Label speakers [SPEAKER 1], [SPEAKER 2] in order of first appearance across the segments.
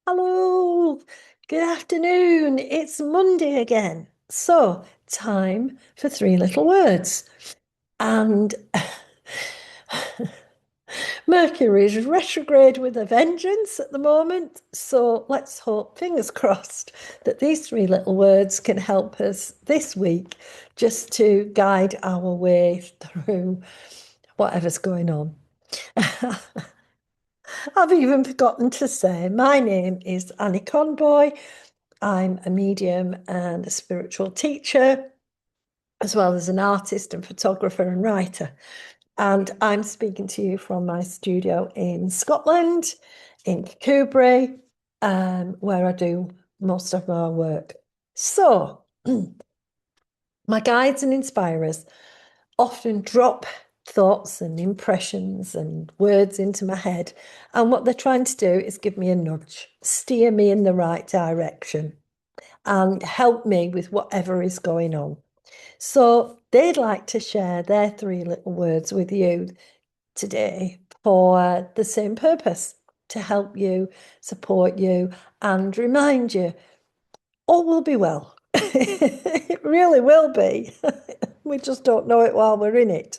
[SPEAKER 1] Hello, good afternoon. It's Monday again. So, time for three little words. And Mercury is retrograde with a vengeance at the moment. So, let's hope, fingers crossed, that these three little words can help us this week just to guide our way through whatever's going on. I've even forgotten to say, my name is Annie Conboy. I'm a medium and a spiritual teacher, as well as an artist and photographer and writer. And I'm speaking to you from my studio in Scotland, in Coombe, where I do most of my work. So, my guides and inspirers often drop thoughts and impressions and words into my head. And what they're trying to do is give me a nudge, steer me in the right direction, and help me with whatever is going on. So they'd like to share their three little words with you today for the same purpose, to help you, support you, and remind you all will be well. It really will be. We just don't know it while we're in it.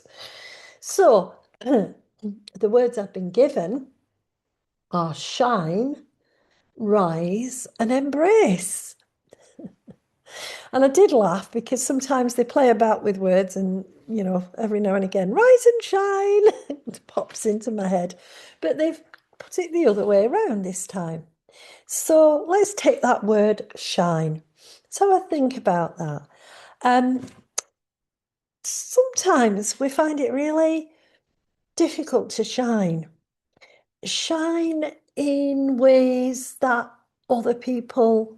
[SPEAKER 1] So the words I've been given are shine, rise, and embrace. And I did laugh because sometimes they play about with words and, every now and again, rise and shine, it pops into my head. But they've put it the other way around this time. So let's take that word shine. So I think about that. Um, Sometimes we find it really difficult to shine. Shine in ways that other people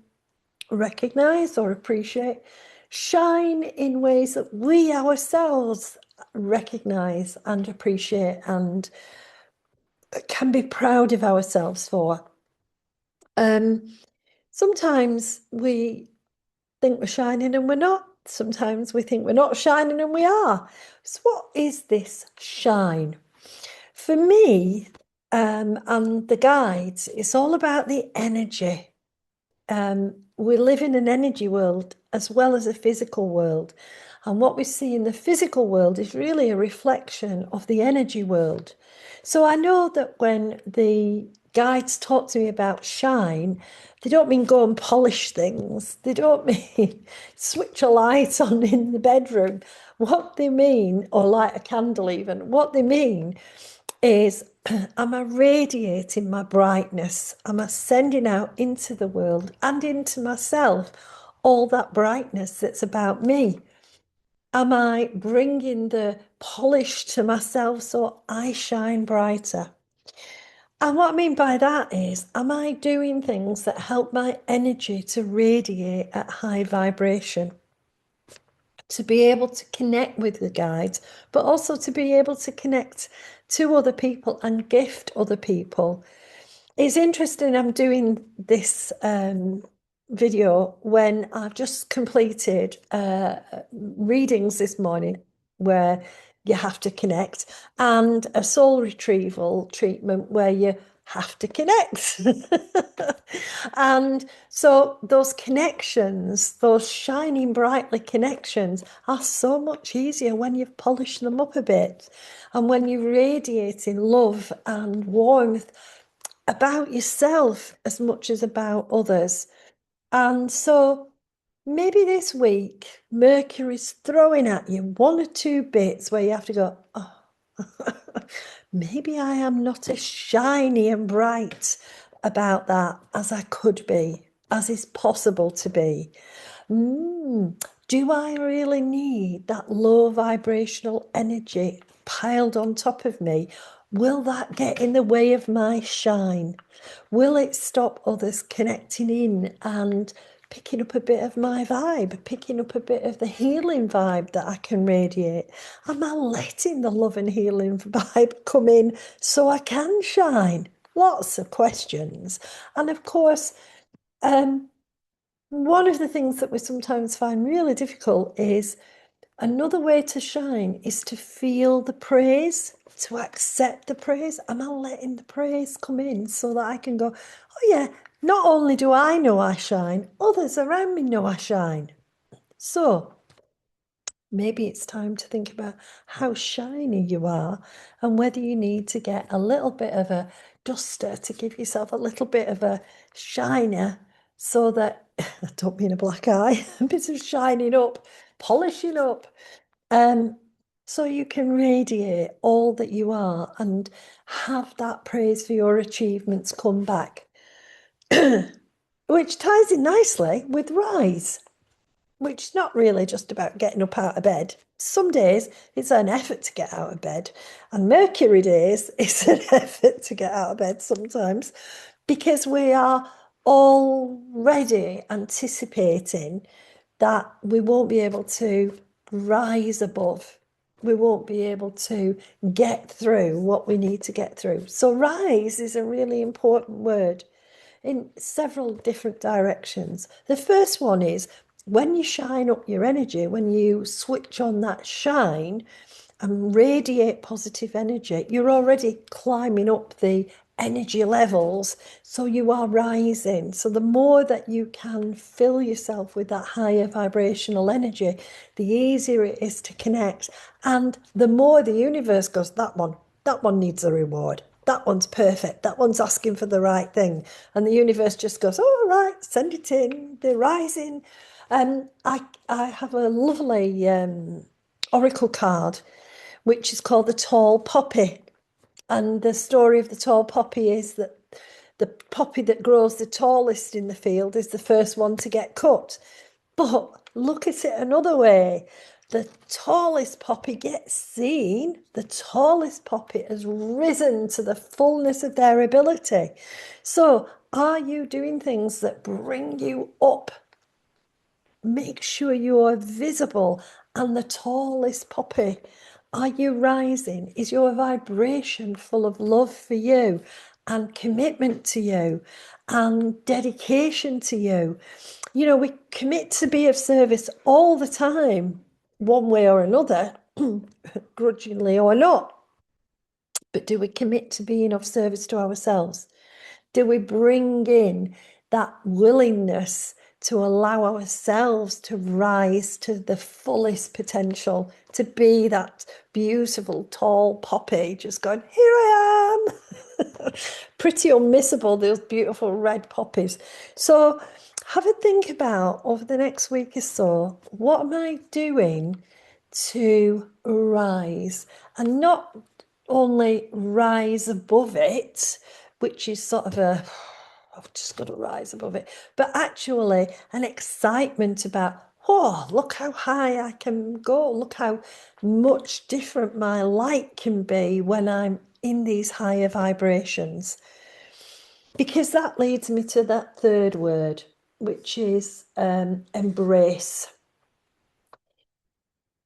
[SPEAKER 1] recognize or appreciate, shine in ways that we ourselves recognize and appreciate and can be proud of ourselves for. Um, Sometimes we think we're shining and we're not. Sometimes we think we're not shining and we are. So, what is this shine? For me, and the guides, it's all about the energy. We live in an energy world as well as a physical world. And what we see in the physical world is really a reflection of the energy world. So I know that when the guides talk to me about shine, they don't mean go and polish things. They don't mean switch a light on in the bedroom. What they mean, or light a candle even, what they mean is am I radiating my brightness? Am I sending out into the world and into myself all that brightness that's about me? Am I bringing the polish to myself so I shine brighter? And what I mean by that is, am I doing things that help my energy to radiate at high vibration? To be able to connect with the guides, but also to be able to connect to other people and gift other people. It's interesting, I'm doing this video when I've just completed readings this morning where you have to connect, and a soul retrieval treatment where you have to connect. And so those connections, those shining brightly connections, are so much easier when you've polished them up a bit and when you're radiating love and warmth about yourself as much as about others. And so maybe this week, Mercury's throwing at you one or two bits where you have to go, oh, maybe I am not as shiny and bright about that as I could be, as is possible to be. Do I really need that low vibrational energy piled on top of me? Will that get in the way of my shine? Will it stop others connecting in and picking up a bit of my vibe, picking up a bit of the healing vibe that I can radiate? Am I letting the love and healing vibe come in so I can shine? Lots of questions. And of course, um, one of the things that we sometimes find really difficult is another way to shine is to feel the praise, to accept the praise. Am I letting the praise come in so that I can go, oh yeah, Not only do I know I shine, others around me know I shine. So maybe it's time to think about how shiny you are and whether you need to get a little bit of a duster to give yourself a little bit of a shiner so that, I don't mean a black eye, a bit of shining up, polishing up, um, so you can radiate all that you are and have that praise for your achievements come back, which ties in nicely with rise, which is not really just about getting up out of bed. Some days it's an effort to get out of bed, and Mercury days it's an effort to get out of bed sometimes because we are already anticipating that we won't be able to rise above. We won't be able to get through what we need to get through. So, rise is a really important word in several different directions. The first one is when you shine up your energy, when you switch on that shine and radiate positive energy, you're already climbing up the energy levels. So you are rising. So the more that you can fill yourself with that higher vibrational energy, the easier it is to connect. And the more the universe goes, that one needs a reward. That one's perfect. That one's asking for the right thing. And the universe just goes, all right, send it in. They're rising. I have a lovely oracle card, which is called the Tall Poppy. And the story of the tall poppy is that the poppy that grows the tallest in the field is the first one to get cut. But look at it another way. The tallest poppy gets seen. The tallest poppy has risen to the fullness of their ability. So, are you doing things that bring you up? Make sure you are visible and the tallest poppy. Are you rising? Is your vibration full of love for you and commitment to you and dedication to you? You know, we commit to be of service all the time, one way or another, grudgingly or not. But do we commit to being of service to ourselves? Do we bring in that willingness to allow ourselves to rise to the fullest potential, to be that beautiful tall poppy, just going, here I am. Pretty unmissable, those beautiful red poppies. So have a think about over the next week or so, what am I doing to rise and not only rise above it, which is sort of a, I've just got to rise above it, but actually an excitement about, oh, look how high I can go. Look how much different my light can be when I'm in these higher vibrations. Because that leads me to that third word, which is embrace.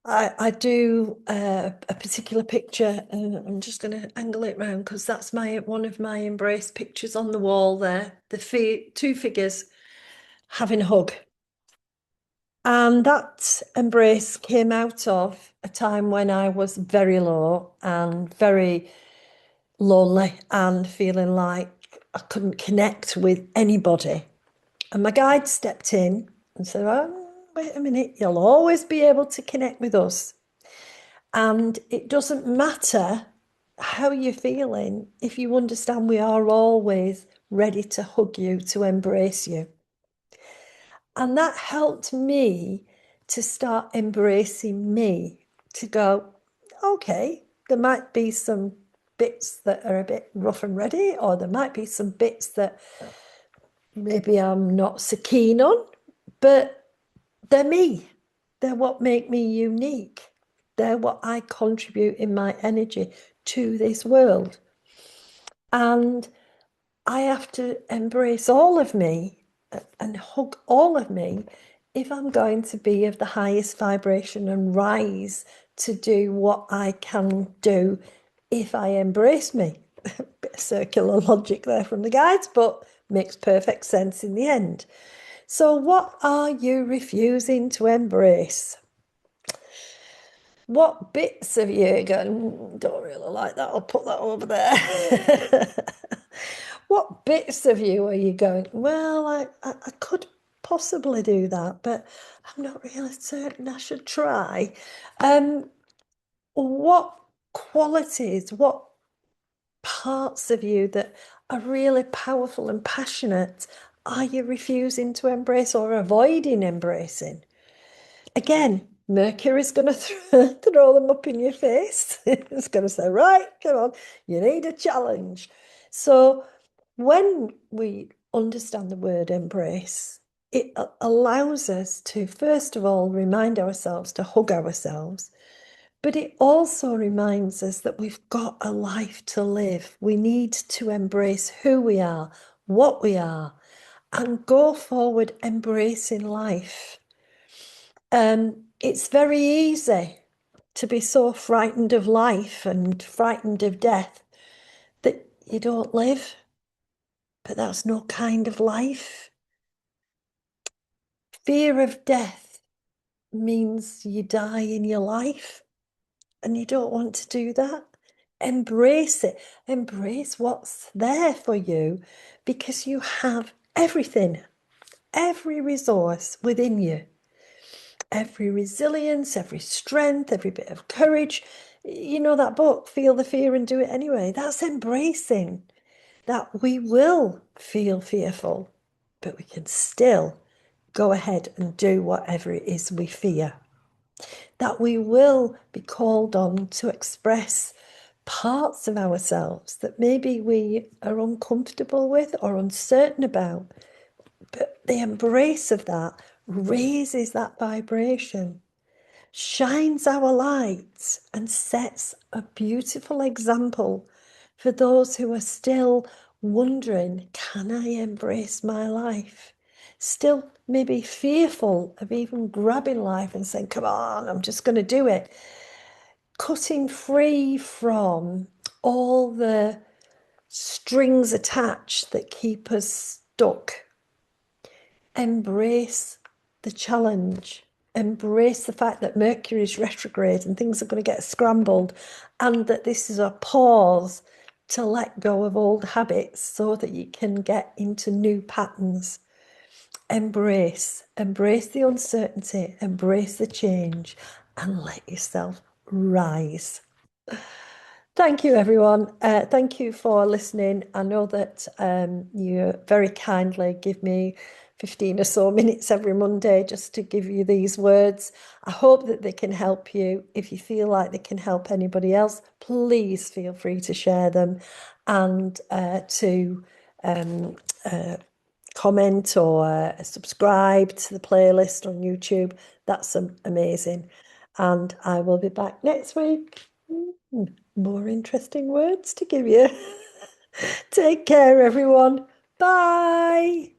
[SPEAKER 1] I do a particular picture, and I'm just going to angle it round because that's my one of my embrace pictures on the wall there. The two figures having a hug. And that embrace came out of a time when I was very low and very lonely and feeling like I couldn't connect with anybody. And my guide stepped in and said, oh, wait a minute, you'll always be able to connect with us. And it doesn't matter how you're feeling if you understand we are always ready to hug you, to embrace you. And that helped me to start embracing me, to go, okay, there might be some bits that are a bit rough and ready, or there might be some bits that maybe I'm not so keen on, but they're me. They're what make me unique. They're what I contribute in my energy to this world. And I have to embrace all of me and hug all of me if I'm going to be of the highest vibration and rise to do what I can do if I embrace me. Bit of circular logic there from the guides, but makes perfect sense in the end. So, what are you refusing to embrace? What bits of you going, don't really like that, I'll put that over there. what bits of you are you going, well, I could possibly do that, but I'm not really certain I should try. Um, what qualities, what parts of you that are really powerful and passionate are you refusing to embrace or avoiding embracing? Again, Mercury's going to throw them up in your face. It's going to say, right, come on, you need a challenge. So when we understand the word embrace, it allows us to, first of all, remind ourselves to hug ourselves, but it also reminds us that we've got a life to live. We need to embrace who we are, what we are, and go forward embracing life. It's very easy to be so frightened of life and frightened of death that you don't live, but that's no kind of life. Fear of death means you die in your life, and you don't want to do that. Embrace it. Embrace what's there for you because you have everything, every resource within you, every resilience, every strength, every bit of courage. You know that book, Feel the Fear and Do It Anyway. That's embracing that we will feel fearful, but we can still go ahead and do whatever it is we fear. That we will be called on to express parts of ourselves that maybe we are uncomfortable with or uncertain about. But the embrace of that raises that vibration, shines our light, and sets a beautiful example for those who are still wondering, can I embrace my life? Still maybe fearful of even grabbing life and saying, come on, I'm just going to do it. Cutting free from all the strings attached that keep us stuck. Embrace the challenge. Embrace the fact that Mercury is retrograde and things are going to get scrambled, and that this is a pause to let go of old habits so that you can get into new patterns. Embrace the uncertainty, embrace the change, and let yourself rise. Thank you, everyone. Thank you for listening. I know that you very kindly give me 15 or so minutes every Monday just to give you these words. I hope that they can help you. If you feel like they can help anybody else, please feel free to share them and to comment or subscribe to the playlist on YouTube. That's amazing. And I will be back next week. More interesting words to give you. Take care, everyone. Bye.